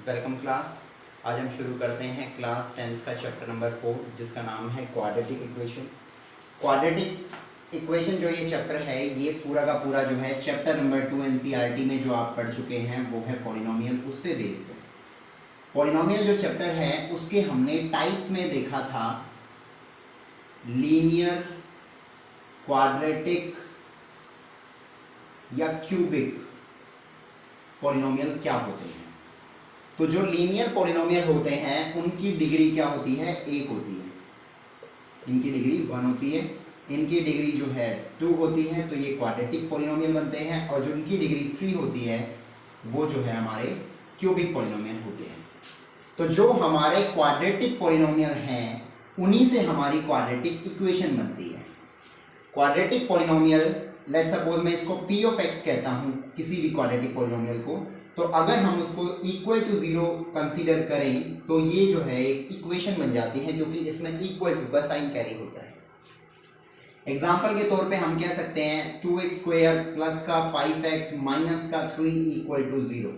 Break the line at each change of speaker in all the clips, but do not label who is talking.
Welcome class. आज हम शुरू करते हैं क्लास 10th का चैप्टर नंबर 4 जिसका नाम है क्वाड्रेटिक इक्वेशन। क्वाड्रेटिक इक्वेशन जो ये चैप्टर है ये पूरा का पूरा जो है चैप्टर नंबर 2 एनसीईआरटी में जो आप पढ़ चुके हैं वो है पॉलिनोमियल, उस पे बेस्ड है। पॉलिनोमियल जो चैप्टर है उसके हमने टाइप्स में देखा था लीनियर, क्वाड्रेटिक या क्यूबिक पॉलिनोमियल क्या होते हैं। तो जो लीनियर पॉलिनोमियल होते हैं उनकी डिग्री क्या होती है, 1 होती है। इनकी डिग्री 1 होती है, इनकी डिग्री जो है 2 होती है, तो ये क्वाड्रेटिक पॉलिनोमियल बनते हैं। और जो इनकी डिग्री 3 होती है वो जो है हमारे क्यूबिक पॉलिनोमियल होते हैं। तो जो हमारे क्वाड्रेटिक पॉलिनोमियल हैं उन्हीं से हमारी क्वाड्रेटिक इक्वेशन बनती है। क्वाड्रेटिक पॉलिनोमियल, लेट्स सपोज मैं इसको p ऑफ x कहता हूँ किसी भी क्वाड्रेटिक पॉलिनोमियल को, तो अगर हम उसको इक्वल टू 0 कंसीडर करें तो ये जो है एक इक्वेशन बन जाती है, क्योंकि इसमें इक्वल टू का साइन कैरी होता है। एग्जाम्पल के तौर पे हम कह सकते हैं 2x स्क्वायर प्लस का 5x माइनस का 3 इक्वल टू 0।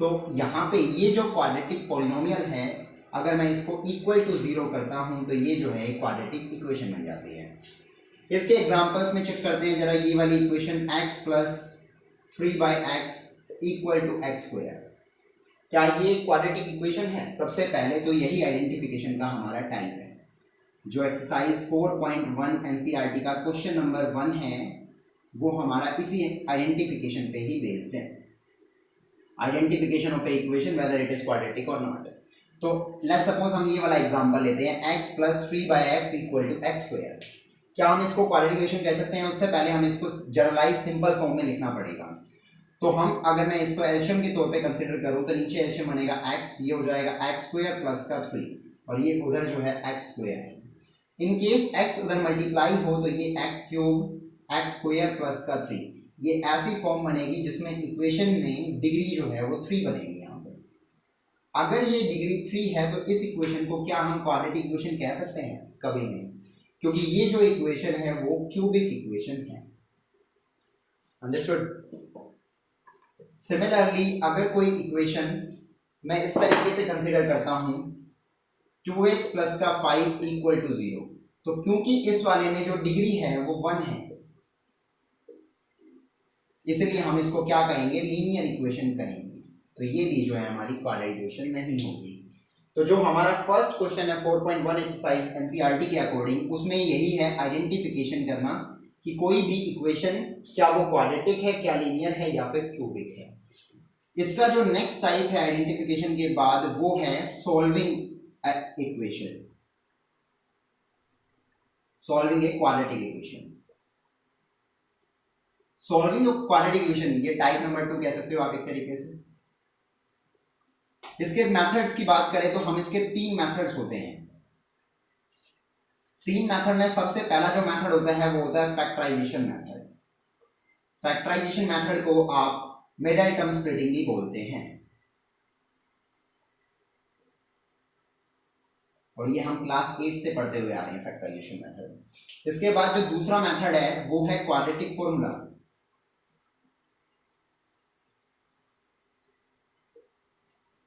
तो यहाँ पे ये जो क्वाड्रेटिक पॉलिनोमियल है, अगर मैं इसको इक्वल टू 0 करता हूँ तो ये जो है क्वाड्रेटिक इक्वेशन बन जाती है। इसके एग्जाम्पल्स में चेक करते हैं जरा। ये वाली equation x plus 3/x equal to x square, क्या ये क्वाड्रेटिक इक्वेशन है? सबसे पहले तो यही आइडेंटिफिकेशन का हमारा टाइम है। जो एक्सरसाइज 4.1 एनसीईआरटी का क्वेश्चन नंबर 1 है वो हमारा इसी आइडेंटिफिकेशन पे ही बेस्ड है। Identification of a equation whether it is quadratic और नॉट। तो लेट्स सपोज हम ये वाला एग्जांपल लेते हैं x plus 3/x equal to x square. क्या हम इसको क्वाड्रेटिक इक्वेशन कह सकते हैं? उससे पहले हम इसको जनरलाइज सिंपल फॉर्म में लिखना पड़ेगा। तो हम अगर मैं इसको एलसीएम के तौर पे कंसीडर करूं तो नीचे एलसीएम बनेगा x, ये हो जाएगा x स्क्वायर प्लस का 3 और ये उधर जो है x स्क्वायर है। इन केस x उधर मल्टीप्लाई हो तो ये x cube x square plus का 3, ये ऐसी फॉर्म बनेगी जिसमें इक्वेशन में डिग्री जो है वो 3 बनेगी। यहाँ पर अगर ये डिग्री 3 है तो इस इक्वेशन को क्या हम क्वाड्रेटिक इक्वेशन कह सकते हैं? कभी नहीं, क्योंकि ये जो इक्वेशन है वो क्यूबिक इक्वेशन है। अंडरस्टूड? सिमिलरली अगर कोई इक्वेशन मैं इस तरीके से कंसीडर करता हूं 2x प्लस का 5 इक्वल टू 0, तो क्योंकि इस वाले में जो डिग्री है वो 1 है, इसलिए हम इसको क्या कहेंगे? लीनियर इक्वेशन कहेंगे। तो ये भी जो है हमारी क्वाड्रेटिक इक्वेशन नहीं होगी। तो जो हमारा फर्स्ट क्वेश्चन है 4.1 एक्सरसाइज एनसीईआरटी के अकॉर्डिंग, उसमें यही है आइडेंटिफिकेशन करना कि कोई भी इक्वेशन क्या वो क्वाड्रेटिक है, क्या लीनियर है या फिर क्यूबिक है। इसका जो नेक्स्ट टाइप है आइडेंटिफिकेशन के बाद वो है solving equation, solving a quadratic equation. Solving of quadratic equation, ये टाइप नंबर 2 कह सकते हो आप एक तरीके से। इसके मेथड्स की बात करें तो हम इसके 3 मेथड्स होते हैं। 3 मेथड में सबसे पहला जो मेथड होता है वो होता है फैक्टराइजेशन मेथड। फैक्टराइजेशन मेथड को आप मिडल टर्म स्प्लिटिंग भी बोलते हैं, और ये हम क्लास 8 से पढ़ते हुए आ रहे हैं फैक्टराइजेशन मेथड। इसके बाद जो दूसरा मेथड है वो है क्वाड्रेटिक फॉर्मूला।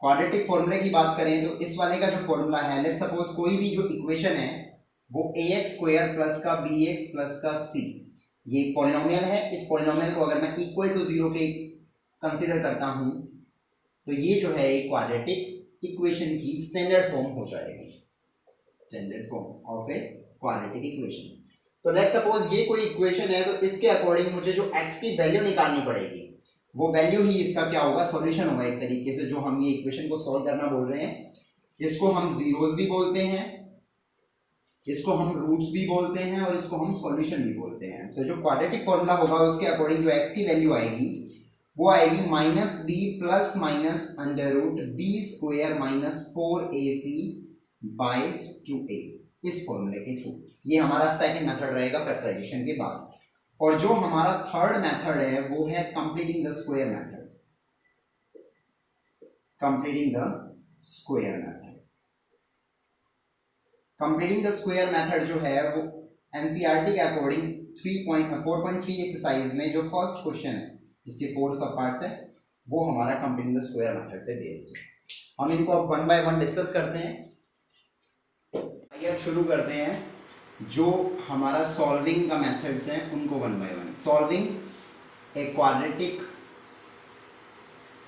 क्वाड्रेटिक फॉर्मूले की बात करें तो इस वाले का जो फॉर्मूला है, लेट्स सपोज कोई भी जो इक्वेशन है वो ax स्क्वायर प्लस का bx प्लस का c, ये पॉलिनोमियल है। इस पॉलिनोमियल को अगर मैं इक्वल टू 0 के कंसीडर करता हूं तो ये जो है एक क्वाड्रेटिक इक्वेशन की स्टैंडर्ड फॉर्म हो जाएगी, standard form of a quadratic equation. तो लेट्स सपोज ये कोई इक्वेशन है, तो इसके अकॉर्डिंग मुझे जो x की वैल्यू निकालनी पड़ेगी वो वैल्यू ही इसका क्या होगा? सॉल्यूशन होगा एक तरीके से। जो हम ये इक्वेशन को सॉल्व करना बोल रहे हैं इसको हम जीरोस भी बोलते हैं, इसको हम रूट्स भी बोलते हैं और इसको हम सॉल्यूशन भी बोलते हैं। तो जो क्वाड्रेटिक फॉर्मूला होगा उसके अकॉर्डिंग जो x की वैल्यू आएगी वो आएगी -b plus minus under root b square minus 4ac by 2a, इस फॉर्मूले के थ्रू। ये हमारा सेकंड मेथड रहेगा फैक्टराइजेशन के बाद। और जो हमारा थर्ड मेथड है वो है completing the square method. Completing the square method, completing the square method जो है वो एनसीईआरटी के अकॉर्डिंग 4.3 एक्सरसाइज में जो फर्स्ट क्वेश्चन है जिसके 4 सब पार्ट्स है वो हमारा कंप्लीटिंग द स्क्वायर मेथड पे बेस्ड है। हम इनको अब वन बाय वन डिस्कस करते हैं। आइए अब शुरू करते हैं जो हमारा सॉल्विंग का मेथड्स हैं उनको one by one. Solving a quadratic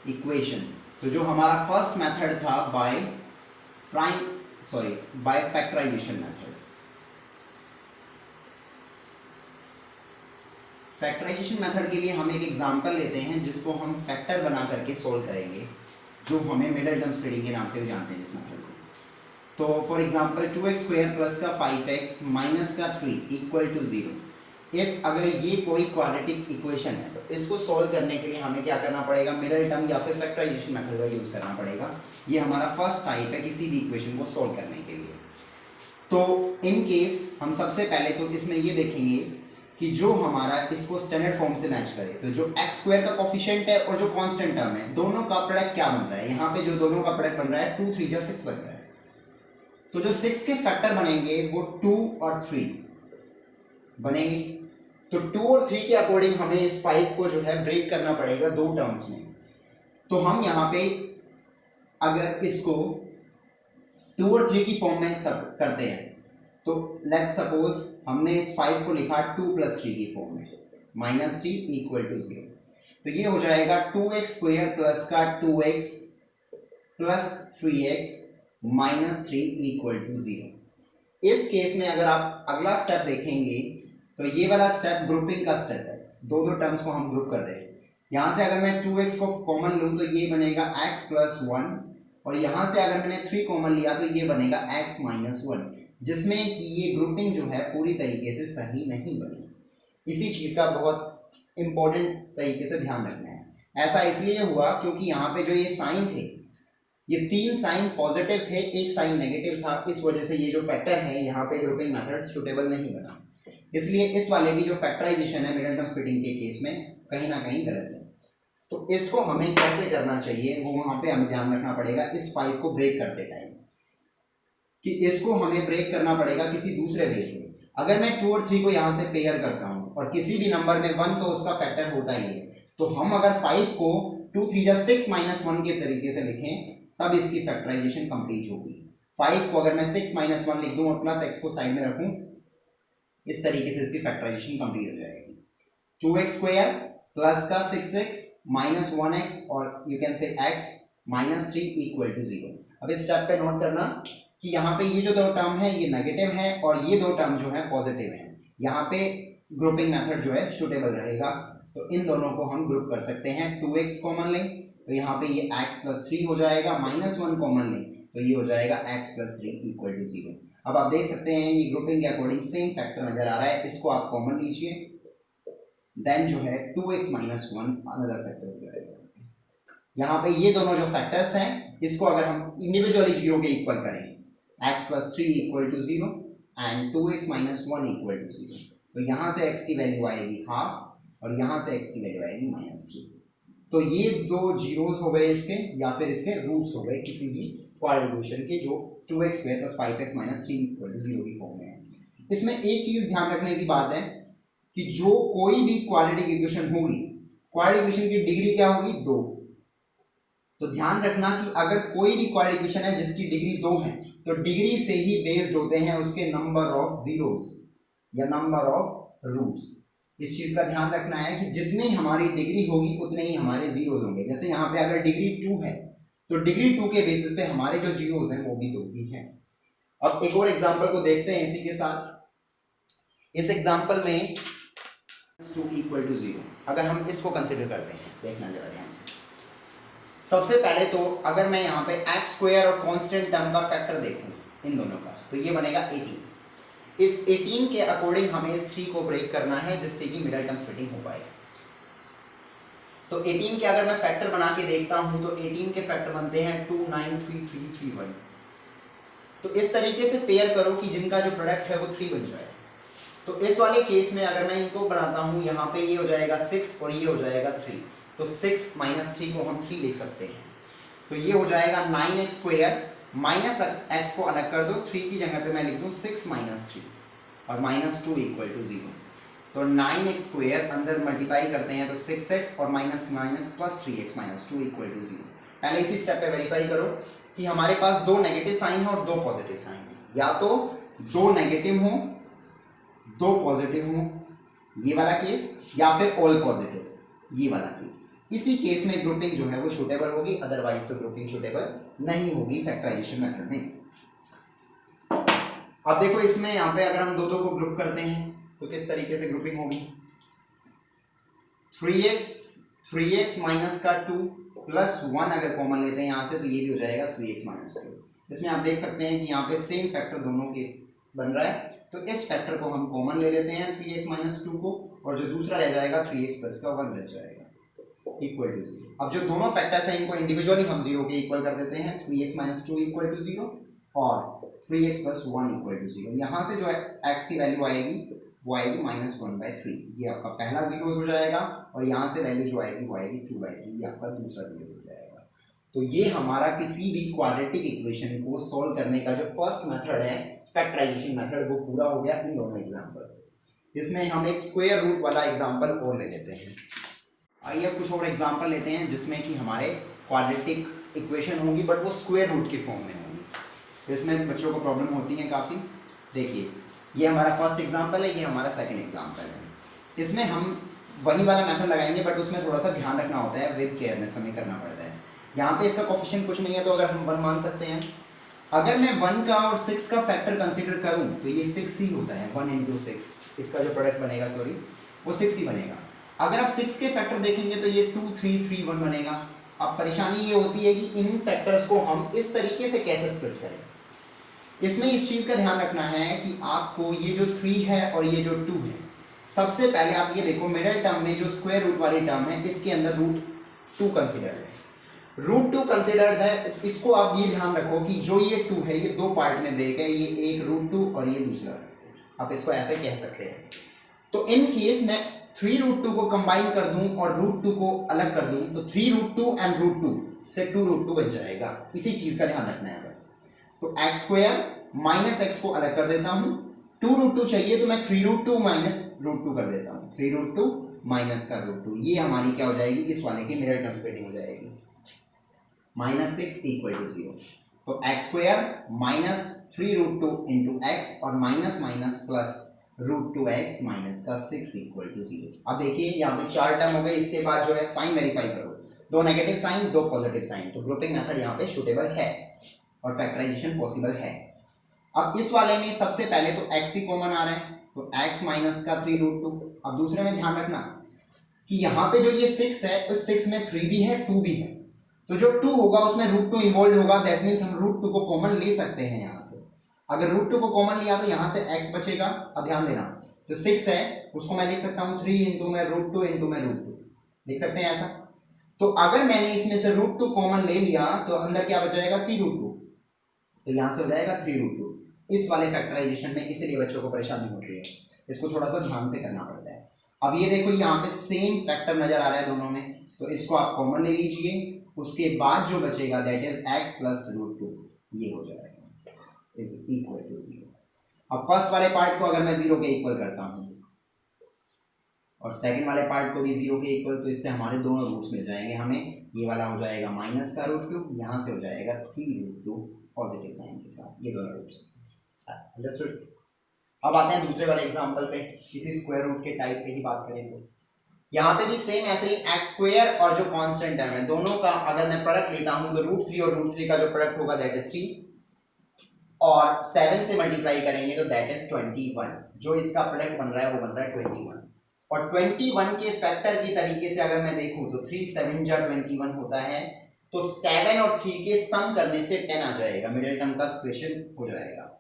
equation, तो जो हमारा फर्स्ट मेथड था by factorisation method. Factorisation method के लिए हम एक एग्जांपल लेते हैं जिसको हम फैक्टर बना करके सोल्व करेंगे, जो हमें मिडिल टर्म स्प्लिटिंग के नाम से भी जानते हैं इस मेथड को। तो for example 2x square plus का 5x माइनस का 3 इक्वल टू 0। इफ अगर ये कोई क्वाड्रेटिक इक्वेशन है तो इसको सोल्व करने के लिए हमें क्या करना पड़ेगा, मिडिल टर्म या फिर फैक्टराइजेशन मेथड का यूज करना पड़ेगा। ये हमारा फर्स्ट टाइप है किसी भी इक्वेशन को सोल्व करने के लिए। तो इन केस हम सबसे पहले तो इसमें ये देखेंगे कि जो हमारा इसको स्टैंडर्ड फॉर्म से मैच करे, तो जो x स्क्वायर का कोफिशिएंट है और जो कांस्टेंट टर्म है दोनों का प्रोडक्ट क्या बन रहा है। यहाँ पे जो दोनों का प्रोडक्ट बन रहा है 2 3 6 बन रहा है। तो जो 6 के फैक्टर बनेंगे वो 2 और 3 बनेंगे। तो 2 और 3 के अकॉर्डिंग हमें इस 5 को जो है ब्रेक करना पड़ेगा दो टर्म्स में। तो हम यहाँ पे अगर इसको 2 और 3 की फॉर्म में सब करते हैं तो लेट्स सपोज हमने इस 5 को लिखा 2 + 3 की फॉर्म में, -3 इक्वल टू 0। तो ये हो जाएगा 2x स्क्वायर प्लस का 2x plus 3x -3 equal to 0। इस केस में अगर आप अगला स्टेप देखेंगे तो ये वाला स्टेप ग्रुपिंग का स्टेप है, दो टर्म्स को हम ग्रुप कर रहे हैं। यहाँ से अगर मैं 2x को कॉमन लूँ तो ये बनेगा x + 1, और यहाँ से अगर मैंने 3 कॉमन लिया तो ये बनेगा x - 1, जिसमें कि ये ग्रुपिंग जो है पूरी तरीके से सही नहीं बनी। इसी चीज़ का बहुत इंपॉर्टेंट तरीके से ध्यान रखना है। ऐसा इसलिए हुआ क्योंकि यहाँ पे जो ये साइन थे, ये 3 साइन पॉजिटिव थे, एक साइन नेगेटिव था। इस वजह से ये जो फैक्टर है यहाँ पे ग्रुपिंग मेथड सूटेबल नहीं बना। इसलिए इस वाले की जो फैक्टराइजेशन है मिडिल टर्म स्प्लिटिंग के केस में कहीं ना कहीं गलत है। तो इसको हमें कैसे करना चाहिए वो वहाँ पे हमें ध्यान रखना पड़ेगा इस 5 को ब्रेक करते टाइम, कि इसको हमें ब्रेक करना पड़ेगा किसी दूसरे वे से। अगर मैं 2 और 3 को यहाँ से पेयर करता हूँ और किसी भी नंबर में 1 तो उसका फैक्टर होता ही है, तो हम अगर 5 को 2 3 6 -1 के तरीके से लिखें तब इसकी फैक्टराइजेशन कंप्लीट होगी। 5 को अगर मैं 6 - 1 लिख दूँ और प्लस x को साइड में रखूँ, इस तरीके से इसकी फैक्टराइजेशन कंप्लीट हो जाएगी। 2x स्क्वायर प्लस का 6x माइनस 1x और you can say x -3 equal to 0। अब इस स्टेप पे नोट करना कि यहाँ पे ये जो दो टर्म है ये नेगेटिव है और ये दो टर्म जो है पॉजिटिव है। यहाँ पे ग्रुपिंग मेथड जो है सूटेबल रहेगा। तो इन दोनों को हम ग्रुप कर सकते हैं। 2x कॉमन लें तो यहाँ पे ये x + 3 हो जाएगा, -1 कॉमन लें तो ये हो जाएगा x + 3 इक्वल टू 0। अब आप देख सकते हैं ये ग्रुपिंग के अकॉर्डिंग सेम फैक्टर नजर आ रहा है, इसको आप कॉमन लीजिए, देन जो है 2x - 1 अनदर फैक्टर हो जाएगा। यहाँ पे ये दोनों जो फैक्टर्स हैं इसको अगर हम इंडिविजुअली 0 के इक्वल करें, x + 3 equal to 0 and 2x - 1 equal to 0, तो यहाँ से x की वैल्यू आएगी ½ और यहाँ से x की वैल्यू आएगी -3। तो ये दो जीरोस हो गए इसके, या फिर इसके रूट्स हो गए किसी भी क्वाड्रेटिक इक्वेशन के जो 2x square plus 5x - 3 equal to 0 की फॉर्म में है। इसमें एक चीज ध्यान रखने की बात है कि जो कोई भी क्वाड्रेटिक इक्वेशन होगी, क्वाड्रेटिक इक्वेशन की डिग्री क्या होगी, 2। तो ध्यान रखना कि अगर कोई भी क्वाड्रेटिक इक्वेशन है जिसकी डिग्री 2 है तो डिग्री से ही बेस्ड होते हैं उसके नंबर ऑफ जीरोस या नंबर ऑफ रूट्स। इस चीज का ध्यान रखना है कि जितनी हमारी डिग्री होगी उतने ही हमारे जीरोस होंगे। जैसे यहाँ पे अगर डिग्री 2 है तो डिग्री 2 के बेसिस पे हमारे जो जीरोस हैं वो भी 2 ही हैं। अब एक और एग्जांपल को देखते हैं इसी के साथ। इस एग्जांपल में 2 इक्वल टू 0 अगर हम इसको कंसिडर करते हैं, देखना जरा ध्यान से। सबसे पहले तो अगर मैं यहाँ पे x स्क्वायर और कांस्टेंट टर्म का फैक्टर देखूं इन दोनों का, तो ये बनेगा 18। इस 18 के अकॉर्डिंग हमें इस 3 को ब्रेक करना है जिससे कि मिडिल टर्म स्प्लिटिंग हो पाए। तो 18 के अगर मैं फैक्टर बना के देखता हूं तो 18 के फैक्टर बनते हैं 2 9 3 3 3 1। तो इस तरीके से पेयर करो कि जिनका जो प्रोडक्ट है वो 3 बन जाए। तो इस वाले केस में अगर मैं इनको बनाता हूं, यहाँ पे ये हो जाएगा 6 और ये हो जाएगा 3, तो 6 - 3 को हम 3 लिख सकते हैं। तो ये हो जाएगा 9x स्क्वायर माइनस x को अलग कर दो, 3 की जगह पे मैं लिख दूं 6 - 3 और -2 इक्वल टू 0। तो 9x स्क्वायर अंदर मल्टीप्लाई करते हैं तो 6x और minus plus 3x - 2 equal to 0। पहले इसी स्टेप पे वेरीफाई करो कि हमारे पास दो नेगेटिव साइन है और दो पॉजिटिव साइन है, या तो दो नेगेटिव हो दो पॉजिटिव हो, ये वाला केस, या फिर ऑल पॉजिटिव, ये वाला केस। इसी केस में ग्रुपिंग जो है वो सुटेबल होगी, अदरवाइज तो ग्रुपिंग सुटेबल नहीं होगी फैक्टराइजेशन मेथड में। अब देखो इसमें यहाँ पे अगर हम दो दो को ग्रुप करते हैं तो किस तरीके से ग्रुपिंग होगी। 3x माइनस का 2 प्लस 1 अगर कॉमन लेते हैं यहाँ से तो ये भी हो जाएगा 3x माइनस 2। इसमें आप देख सकते हैं कि यहाँ पे सेम फैक्टर दोनों के बन रहा है, तो इस फैक्टर को हम कॉमन ले लेते हैं 3x माइनस 2 को, और जो दूसरा रह जाएगा 3x प्लस का 1 रह जाएगा इक्वल टू 0। अब जो दोनों फैक्टर्स हैं इनको इंडिविजुअली हम 0 के इक्वल कर देते हैं, 3x माइनस 2 इक्वल टू 0 और 3x प्लस 1 इक्वल टू 0। यहाँ से जो है x की वैल्यू आएगी वो आएगी -1/3, ये आपका पहला जीरो हो जाएगा, और यहाँ से वैल्यू जो आएगी वो आएगी 2/3, ये आपका दूसरा जीरो हो जाएगा। तो ये हमारा किसी भी क्वाड्रेटिक इक्वेशन को सॉल्व करने का जो फर्स्ट मेथड है फैक्टराइजेशन मेथड, वो पूरा हो गया इन दोनों एग्जाम्पल से। इसमें हम एक स्क्वायर रूट वाला एग्जाम्पल और ले लेते हैं। आइए अब कुछ और एग्जाम्पल लेते हैं जिसमें कि हमारे क्वाड्रेटिक इक्वेशन होंगी बट वो स्क्वायर रूट के फॉर्म में होंगी। इसमें बच्चों को प्रॉब्लम होती है काफ़ी। देखिए ये हमारा फर्स्ट एग्जाम्पल है, ये हमारा सेकंड एग्जाम्पल है। इसमें हम वही वाला मेथड लगाएंगे बट उसमें थोड़ा सा ध्यान रखना होता है, विद केयरनेस हमें करना पड़ता है। यहाँ पे इसका कोफिशिएंट कुछ नहीं है तो अगर हम 1 मान सकते हैं। अगर मैं 1 का और 6 का फैक्टर कंसीडर करूँ तो ये 6 ही होता है, 1 × 6 इसका जो प्रोडक्ट बनेगा वो 6 ही बनेगा। अगर आप 6 के फैक्टर देखेंगे तो ये 2 3 3 1 बनेगा। अब परेशानी ये होती है कि इन फैक्टर्स को हम इस तरीके से कैसे स्प्लिट करें। इसमें इस चीज़ का ध्यान रखना है कि आपको ये जो 3 है और ये जो 2 है, सबसे पहले आप ये देखो मिडिल टर्म में जो स्क्वायर रूट वाली टर्म है इसके अंदर √2 कंसिडर्ड है। √2 कंसिडर्ड है, इसको आप ये ध्यान रखो कि जो ये 2 है ये दो पार्ट में ब्रेक है, ये एक √2 और ये दूसरा, आप इसको ऐसे कह सकते हैं। तो इन केस मैं 3√2 को कंबाइन कर दूं और √2 को अलग कर दूं तो 3√2 एंड √2 से 2√2 बन जाएगा। इसी चीज का ध्यान रखना है बस। तो x² माइनस x को अलग कर देता हूं, 2√2 चाहिए तो मैं 3√2 माइनस √2 कर देता हूं, 3√2 माइनस का √2, ये हमारी क्या हो जाएगी, इस वाले की मिरर टर्म स्प्लिटिंग हो जाएगी, -6 इक्वल टू 0। तो x² माइनस 3√2 इंटू x और minus minus plus √2x minus का 6 इक्वल टू 0। अब देखिए यहाँ पे 4 टर्म हो गए, इसके बाद जो है साइन वेरीफाई करो, दो नेगेटिव साइन दो पॉजिटिव साइन, तो ग्रुपिंग मेथड यहाँ पे सुटेबल है और फैक्टराइजेशन पॉसिबल है। अब इस वाले में सबसे पहले तो x ही कॉमन आ रहा है, तो x माइनस का 3√2। अब दूसरे में ध्यान रखना कि यहाँ पे जो ये 6 है उस 6 में 3 भी है 2 भी है, तो जो 2 होगा उसमें √2 इन्वॉल्व होगा, दैट मीन्स हम √2 को कॉमन ले सकते हैं यहाँ से। अगर √2 को कॉमन लिया तो यहाँ से x बचेगा। अब ध्यान देना जो 6 है उसको मैं लिख सकता हूँ 3 इंटू में √2 इंटू में √2, लिख सकते हैं ऐसा। तो अगर मैंने इसमें से √2 कॉमन ले लिया तो अंदर क्या बच जाएगा 3√2, तो यहाँ से हो जाएगा 3√2 इस वाले फैक्टराइजेशन में। इसलिए बच्चों को परेशानी होती है, इसको थोड़ा सा ध्यान से करना पड़ता है। अब ये देखो यहाँ पे सेम फैक्टर नजर आ रहा है दोनों में, तो इसको आप कॉमन ले लीजिए, उसके बाद जो बचेगा दैट इज x प्लस √2, ये हो जाएगा इज इक्वल टू 0। अब फर्स्ट वाले पार्ट को अगर मैं 0 के इक्वल करता हूँ और सेकंड वाले पार्ट को भी 0 के इक्वल, तो इससे हमारे दोनों रूट्स मिल जाएंगे हमें। ये वाला हो जाएगा माइनस का √2, यहाँ से हो जाएगा 3√2 पॉजिटिव साइन के साथ, ये दोनों रूट्स अंडरस्टूड। अब आते हैं दूसरे वाले एग्जांपल पे, किसी स्क्वायर रूट के टाइप पे ही बात करें तो यहाँ पे भी सेम ऐसे ही x² और जो कांस्टेंट टर्म है दोनों का अगर मैं प्रोडक्ट लेता हूँ तो √3 और √3 का जो प्रोडक्ट होगा दैट इज 3 और 7 से मल्टीप्लाई करेंगे तो दैट इज 21। जो इसका प्रोडक्ट बन रहा है वो बन रहा है 21, और 21 के फैक्टर की तरीके से अगर मैं देखूं तो 3 7 जा 21 होता है, तो 7 और 3 के सम करने से 10 आ जाएगा, मिडिल टर्म का एक्सप्रेशन हो जाएगा।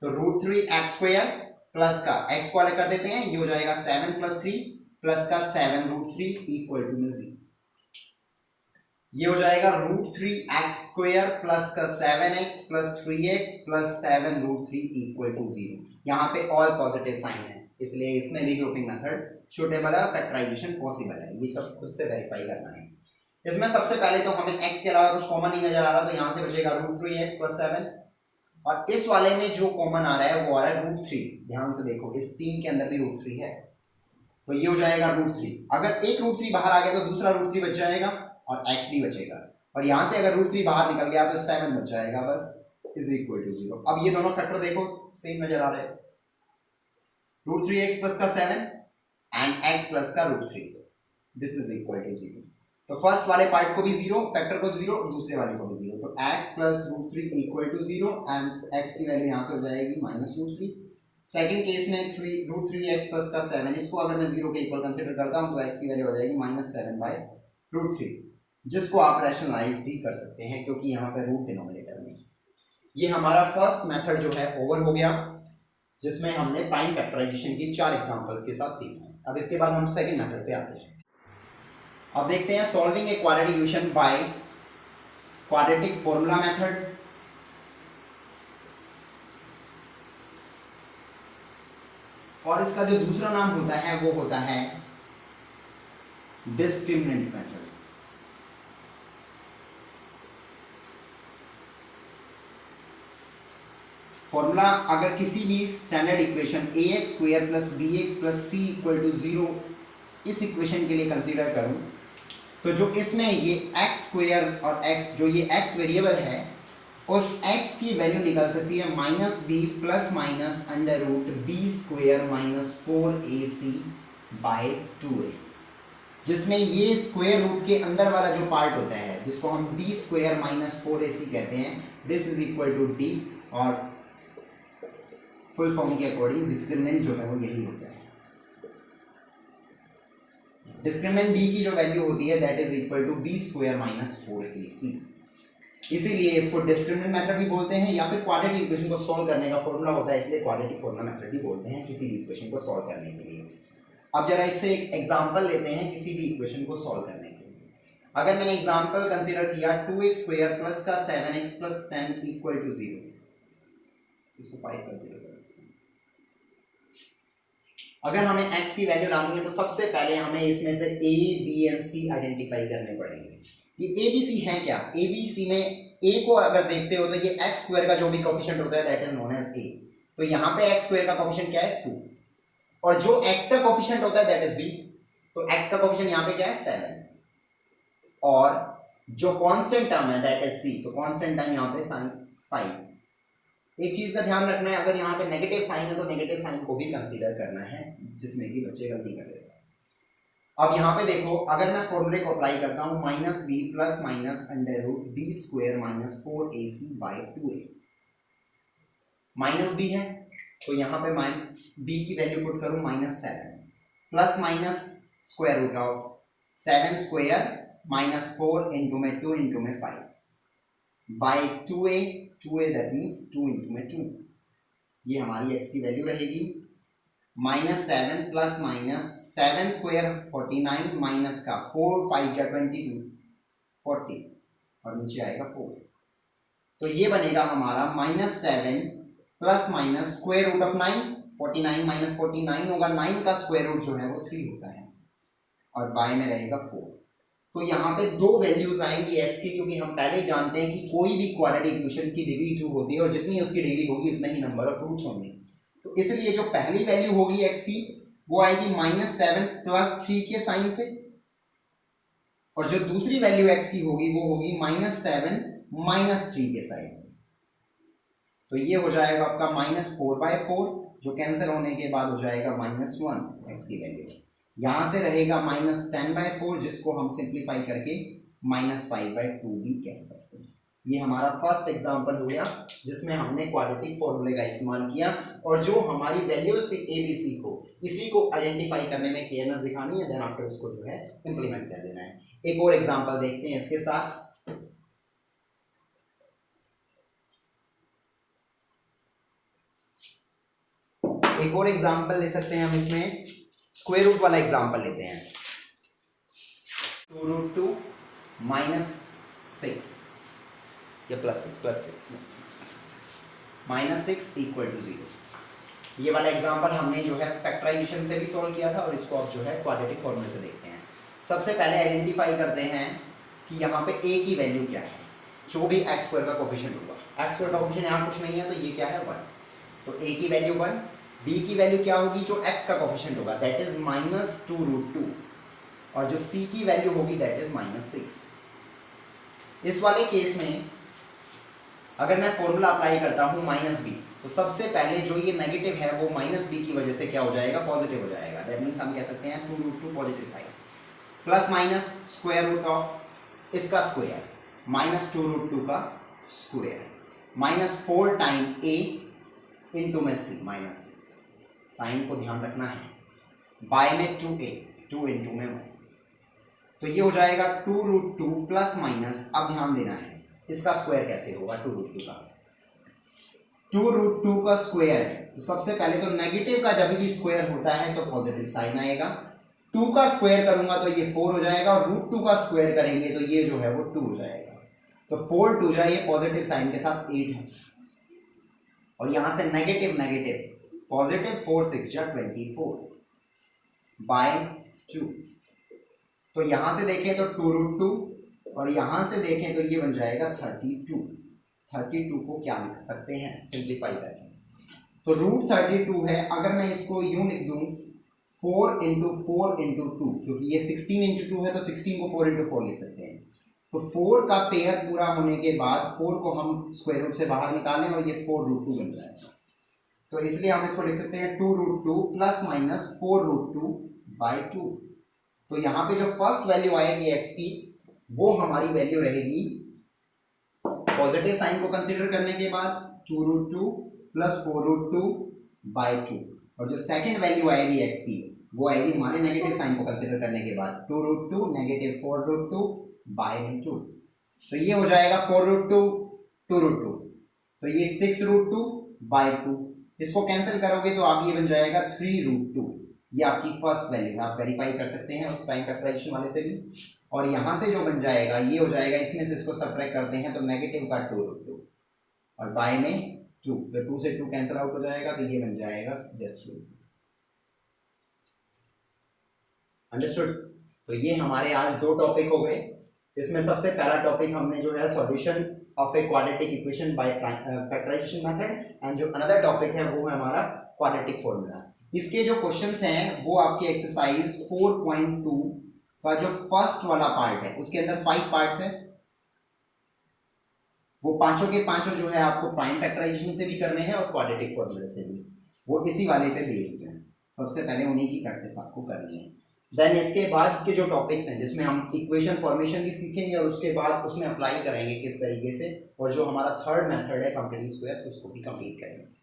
तो √3 x² प्लस का x को अलग कर देते हैं, ये हो जाएगा 7 + 3 प्लस का 7 √3 इक्वल टू 0। ये हो जाएगा √3 x² प्लस का 7x plus 3x plus 7 √3 equal to 0। यहाँ पे ऑल पॉजिटिव साइन है, इसलिए इसमें भी ग्रुपिंग मेथड सुटेबल है, फैक्टराइजेशन पॉसिबल है, ये सब खुद से वेरीफाई करना है। इसमें सबसे पहले तो हमें x के अलावा कुछ कॉमन नहीं नजर आ रहा, तो यहाँ से बचेगा √3x प्लस 7, और इस वाले में जो कॉमन आ रहा है वो आ रहा है √3। ध्यान से देखो इस 3 के अंदर भी √3 है, तो ये हो जाएगा √3। अगर एक √3 बाहर आ गया तो दूसरा √3 बच जाएगा और x भी बचेगा, और यहां से अगर √3 बाहर निकल गया तो 7 बच जाएगा बस, इज इक्वल टू 0। अब ये दोनों फैक्टर देखो सेम नजर आ रहे हैं, √3x प्लस का 7 एंड x प्लस का √3, दिस इज इक्वल टू 0। तो फर्स्ट वाले पार्ट को भी 0, फैक्टर को भी 0, दूसरे वाले को भी 0, तो x plus √3 equal to 0 and x की वैल्यू यहां से हो जाएगी -√3। सेकंड केस में √3x प्लस का 7, इसको अगर मैं 0 के इक्वल कंसीडर करता हूं तो x की वैल्यू हो जाएगी -7/√3, जिसको आप रैशनलाइज भी कर सकते हैं क्योंकि यहाँ पे रूट डिनोमिनेटर में। ये हमारा फर्स्ट मेथड जो है ओवर हो गया, जिसमें हमने प्राइम फैक्टराइजेशन की 4 एग्जांपल्स के साथ सीखा। अब इसके बाद हम सेकंड मेथड पे आते हैं। अब देखते हैं solving a quadratic equation by quadratic formula method. और इसका जो दूसरा नाम होता है वो होता है डिस्क्रिमिनेंट मेथड। फॉर्मूला अगर किसी भी standard equation ax² + bx + c = 0 इस इक्वेशन के लिए कंसीडर करूं, तो जो इसमें ये x² और x, जो ये x वेरिएबल है, उस x की वैल्यू निकल सकती है -b ± √b² - 4ac/2a, जिसमें ये स्क्वायर रूट के अंदर वाला जो पार्ट होता है जिसको हम b² - 4ac कहते हैं, this is equal to d, और फुल फॉर्म के अकॉर्डिंग डिस्क्रिमिनेंट जो है वो यही होता है। डिस्क्रिमिनेंट d की जो वैल्यू होती है that is equal to b² - 4ac। इसीलिए इसको डिस्क्रिमिनेंट मेथड भी बोलते हैं, या फिर क्वाड्रेटिक इक्वेशन को सॉल्व करने का फॉर्मूला होता है, इसलिए क्वाड्रेटिक फॉर्मूला मेथड भी बोलते हैं किसी भी इक्वेशन को सॉल्व करने के लिए। अब जरा इससे एक एग्जांपल लेते हैं किसी भी इक्वेशन को सॉल्व करने के लिए। अगर मैंने एग्जांपल कंसीडर किया 2x² प्लस का 7x प्लस 10 इक्वल टू 0, इसको 5 कंसीडर करें। अगर हमें x की वैल्यू लानी है तो सबसे पहले हमें इसमें से a, b and c identify करने पड़ेंगे। ये a b c है क्या? a b c में a को अगर देखते हो तो ये x² का जो भी कोएफिशिएंट होता है that is known as a, तो यहाँ पे x² का कोएफिशिएंट क्या है 2, और जो x का कोएफिशिएंट होता है दैट इज b, तो x का कोएफिशिएंट यहाँ पे क्या है 7, और जो कांस्टेंट टर्म है दैट इज c, तो कांस्टेंट टर्म यहाँ पे sin 5। एक चीज का ध्यान रखना है, अगर यहाँ पे नेगेटिव साइन है तो नेगेटिव साइन को भी कंसीडर करना है, जिसमें कि बच्चे गलती कर देते हैं। अब यहाँ पे देखो, अगर मैं फॉर्मूले को अप्लाई करता हूँ -b ± √b² - 4ac/2a, minus b है तो यहाँ पे b की वैल्यू पुट करूँ -7 plus square root of 7² - 4 × 2 × 5 by 2a that means 2 × 2, ये हमारी x की वैल्यू रहेगी। -7 प्लस -7² 49 माइनस का 4 5 या 22 40, और नीचे आएगा 4, तो ये बनेगा हमारा -7 plus minus square root of 9, 49 minus 49 होगा, 9 का स्क्वायर रूट जो है वो 3 होता है, और बाय में रहेगा 4। तो यहाँ पे दो वैल्यूज आएंगी x की, क्योंकि हम पहले जानते हैं कि कोई भी क्वाड्रेटिक इक्वेशन की डिग्री 2 होती है, और जितनी उसकी डिग्री होगी उतने ही नंबर ऑफ रूट्स होंगे। तो इसलिए जो पहली वैल्यू होगी x की वो आएगी -7 प्लस 3 के साइन से, और जो दूसरी वैल्यू x की होगी वो होगी -7 - 3 के साइन से। तो ये हो जाएगा आपका -4/4, जो कैंसिल होने के बाद हो जाएगा -1 x की वैल्यू। यहां से रहेगा -10/4, जिसको हम सिंप्लीफाई करके -5/2 भी कह सकते हैं। ये हमारा फर्स्ट एग्जांपल हो गया जिसमें हमने क्वाड्रेटिक फॉर्मूले का इस्तेमाल किया, और जो हमारी वैल्यूज थी a b c को, इसी को आइडेंटिफाई करने में केयरनेस दिखानी है, देन आफ्टर उसको जो है इंप्लीमेंट कर देना है। एक और एग्जांपल देखते हैं इसके साथ। एक और एग्जांपल ले सकते हैं हम इसमें, स्क्वायर रूट वाला एग्जांपल लेते हैं। 2√2 -6 या +6 -6 इक्वल टू 0। ये वाला एग्जांपल हमने जो है फैक्टराइजेशन से भी सॉल्व किया था, और इसको आप जो है क्वाड्रेटिक फॉर्मूले से देखते हैं। सबसे पहले आइडेंटिफाई करते हैं कि यहाँ पे a की वैल्यू क्या है, जो भी x² का कोएफिशिएंट होगा। x² का कोएफिशिएंट यहाँ कुछ नहीं है, तो ये क्या है 1, तो a की वैल्यू 1, b की वैल्यू क्या होगी, जो x का कोएफिशिएंट होगा दैट इज -2√2, और जो c की वैल्यू होगी दैट इज -6। इस वाले केस में अगर मैं फॉर्मूला अप्लाई करता हूं माइनस बी, तो सबसे पहले जो ये नेगेटिव है वो माइनस बी की वजह से क्या हो जाएगा, पॉजिटिव हो जाएगा। दैट मीन्स हम कह सकते हैं 2√2 positive sign, plus minus square root of इसका स्क्वायर माइनस 2√2 का square minus 4 time a into में सी माइनस 6। साइन को ध्यान रखना है, बाय में 2a 2 इंटू में 1, तो ये हो जाएगा 2√2 प्लस माइनस, अब ध्यान देना है इसका स्क्वायर कैसे होगा 2√2 का, 2√2 का स्क्वायर है तो सबसे पहले तो नेगेटिव का जब भी स्क्वायर होता है तो पॉजिटिव साइन आएगा। 2 का स्क्वायर करूंगा तो ये 4 हो जाएगा और √2 का स्क्वायर करेंगे तो ये जो है वो 2 हो जाएगा। तो 4 2 जाए, ये पॉजिटिव साइन के साथ 8 है और यहां से नेगेटिव नेगेटिव पॉजिटिव 4 6 जा 24 बाय 2। तो यहां से देखें तो 2√2 और यहां से देखें तो ये बन जाएगा 32। 32 को क्या लिख सकते हैं सिंप्लीफाई करके, तो √32 है। अगर मैं इसको यूं लिख दूं 4 इंटू 4 इंटू 2, क्योंकि ये 16 इंटू 2 है तो 16 को 4 इंटू 4 लिख सकते हैं। तो 4 का पेयर पूरा होने के बाद 4 को हम स्क्वायर रूट से बाहर निकालें और ये 4√2 बन जाएगा। तो इसलिए हम इसको लिख सकते हैं 2√2 प्लस माइनस 4√2 बाई 2। तो यहाँ पे जो फर्स्ट वैल्यू आएगी x की वो हमारी वैल्यू रहेगी पॉजिटिव साइन को कंसीडर करने के बाद 2√2 प्लस 4√2 बाई 2, और जो सेकंड वैल्यू आएगी x की वो आएगी हमारे नेगेटिव साइन को कंसीडर करने के बाद 2√2 नेगेटिव 4√2 बाई 2। तो ये हो जाएगा 4√2 2√2, तो ये 6√2 बाई 2। इसको कैंसिल करोगे तो आप ये बन जाएगा 3√2। ये आपकी फर्स्ट वैल्यू है, आप वेरीफाई कर सकते हैं उस प्राइम फैक्टराइजेशन वाले से भी। और यहाँ से जो बन जाएगा ये हो जाएगा, इसमें से इसको सब्ट्रैक्ट करते हैं तो नेगेटिव का 2√2 और बाय में 2, तो 2 से 2 कैंसिल आउट हो जाएगा तो ये बन जाएगा जस्ट 2। अंडरस्टूड। तो ये हमारे आज 2 टॉपिक हो गए। इसमें सबसे पहला टॉपिक हमने जो है solution of a quadratic equation by factorisation method, and जो अनदर टॉपिक है वो है हमारा क्वाड्रेटिक फॉर्मूला। इसके जो क्वेश्चंस हैं वो आपकी एक्सरसाइज 4.2 का जो फर्स्ट वाला पार्ट है उसके अंदर 5 पार्ट्स हैं, वो पांचों के पांचों जो है आपको प्राइम फैक्टराइजेशन से भी करने हैं और क्वाड्रेटिक फॉर्मूले से भी, वो इसी वाले पे बेस्ड हैं। सबसे पहले उन्हीं की प्रैक्टिस आपको करनी है। देन इसके बाद के जो टॉपिक्स हैं जिसमें हम इक्वेशन फॉर्मेशन भी सीखेंगे और उसके बाद उसमें अप्लाई करेंगे किस तरीके से, और जो हमारा थर्ड मेथड है कंप्लीटिंग स्क्वायर उसको भी कंप्लीट करेंगे।